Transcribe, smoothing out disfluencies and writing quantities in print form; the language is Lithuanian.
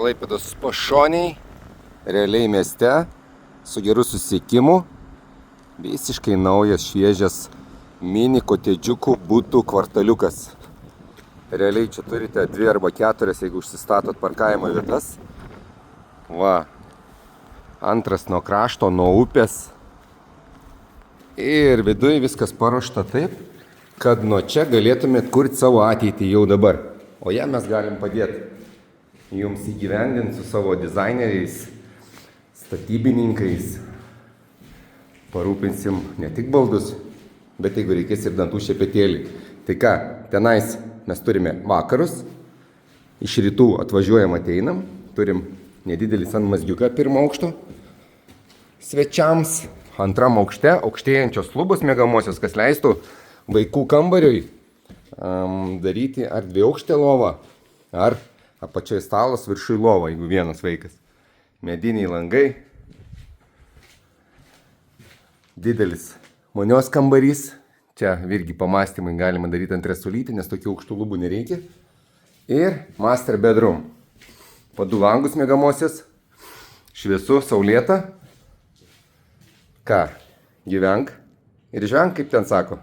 Klaipėdos pašoniai, realiai mieste, su geru susisiekimu, visiškai naujas, šviežias mini kotedžiukų būtų kvartaliukas. Realiai čia turite 2 arba 4, jeigu užsistatot parkavimo vietas. Va, antras nuo krašto, nuo upės. Ir viduje viskas paruošta taip, kad nuo čia galėtumėt kurti savo ateitį jau dabar. O ją mes galim padėti jums įgyvendinti su savo dizaineriais, statybininkais. Parūpinsim ne tik baldus, bet jeigu reikės ir dantų šepetėlį. Tai ką, tenais mes turime vakarus, iš rytų atvažiuojam ateinam, turim nedidelį sanmazgiuką 1 aukšto svečiams, 2 aukšte aukštėjančios lubos miegamosios, kas leistų vaikų kambariui daryti ar 2 aukštę lovą, ar apačiai stalas, viršui lova, jeigu vienas vaikas. Mediniai langai, didelis vonios kambarys, čia irgi pamastymai galima daryti ant resulytį, nes tokių aukštų lubų nereikia. Ir master bedroom. Po 2 langus miegamosios, šviesu, saulėta. Ką, gyvenk ir žvenk, kaip ten sako.